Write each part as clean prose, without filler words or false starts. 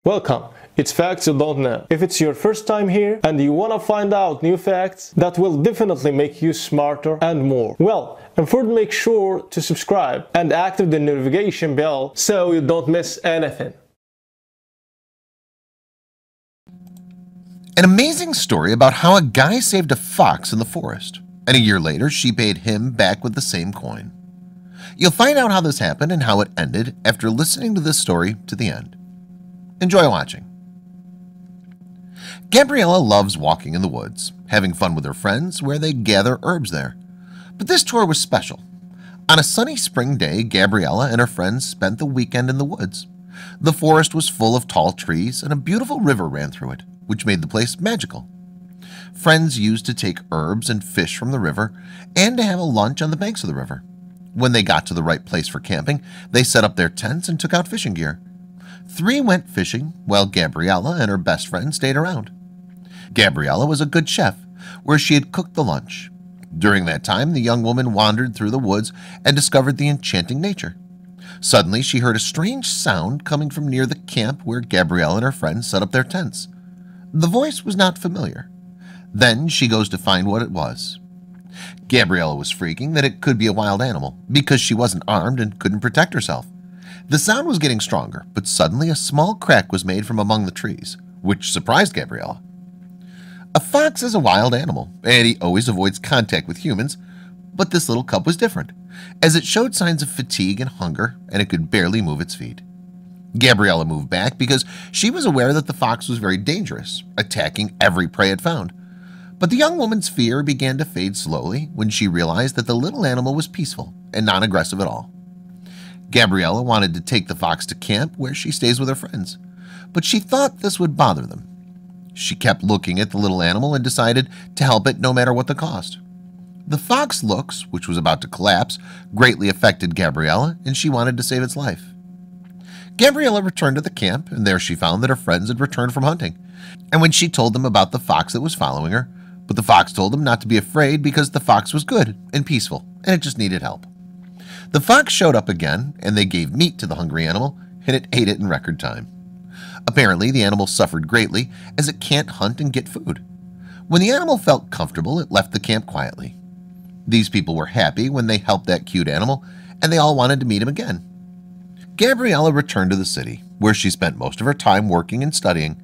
Welcome, it's Facts You Don't Know. If it's your first time here and you want to find out new facts that will definitely make you smarter and more, and first make sure to subscribe and activate the notification bell so you don't miss anything. An amazing story about how a guy saved a fox in the forest, and a year later she paid him back with the same coin. You'll find out how this happened and how it ended after listening to this story to the end. Enjoy watching. Gabriella loves walking in the woods, having fun with her friends where they gather herbs there. But this tour was special. On a sunny spring day, Gabriella and her friends spent the weekend in the woods. The forest was full of tall trees and a beautiful river ran through it, which made the place magical. Friends used to take herbs and fish from the river and to have a lunch on the banks of the river. When they got to the right place for camping, they set up their tents and took out fishing gear. 3 went fishing while Gabriella and her best friend stayed around. Gabriella was a good chef where she had cooked the lunch. During that time, the young woman wandered through the woods and discovered the enchanting nature. Suddenly, she heard a strange sound coming from near the camp where Gabriella and her friends set up their tents. The voice was not familiar. Then she goes to find what it was. Gabriella was freaking that it could be a wild animal because she wasn't armed and couldn't protect herself. The sound was getting stronger, but suddenly a small crack was made from among the trees, which surprised Gabriella. A fox is a wild animal, and he always avoids contact with humans, but this little cub was different, as it showed signs of fatigue and hunger, and it could barely move its feet. Gabriella moved back because she was aware that the fox was very dangerous, attacking every prey it found. But the young woman's fear began to fade slowly when she realized that the little animal was peaceful and non-aggressive at all. Gabriella wanted to take the fox to camp where she stays with her friends, but she thought this would bother them. She kept looking at the little animal and decided to help it no matter what the cost. The fox looks, which was about to collapse, greatly affected Gabriella, and she wanted to save its life. Gabriella returned to the camp, and there she found that her friends had returned from hunting. And when she told them about the fox that was following her, but the fox told them not to be afraid because the fox was good and peaceful, and it just needed help. The fox showed up again, and they gave meat to the hungry animal, and it ate it in record time. Apparently, the animal suffered greatly as it can't hunt and get food. When the animal felt comfortable, it left the camp quietly. These people were happy when they helped that cute animal, and they all wanted to meet him again. Gabriella returned to the city, where she spent most of her time working and studying.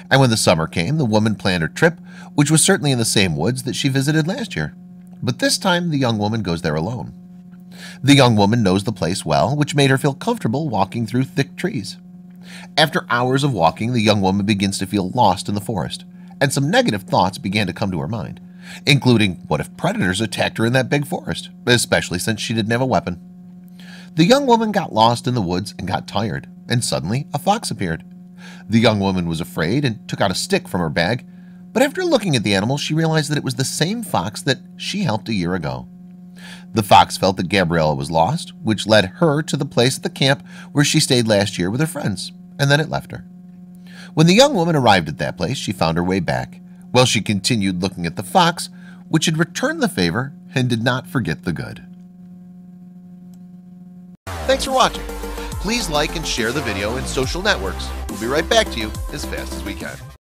And when the summer came, the woman planned her trip, which was certainly in the same woods that she visited last year. But this time, the young woman goes there alone. The young woman knows the place well, which made her feel comfortable walking through thick trees. After hours of walking, the young woman begins to feel lost in the forest, and some negative thoughts began to come to her mind, including what if predators attacked her in that big forest, especially since she didn't have a weapon. The young woman got lost in the woods and got tired, and suddenly a fox appeared. The young woman was afraid and took out a stick from her bag, but after looking at the animal, she realized that it was the same fox that she helped a year ago. The fox felt that Gabriella was lost, which led her to the place at the camp where she stayed last year with her friends, and then it left her. When the young woman arrived at that place, she found her way back, while she continued looking at the fox, which had returned the favor and did not forget the good. Thanks for watching. Please like and share the video in social networks. We'll be right back to you as fast as we can.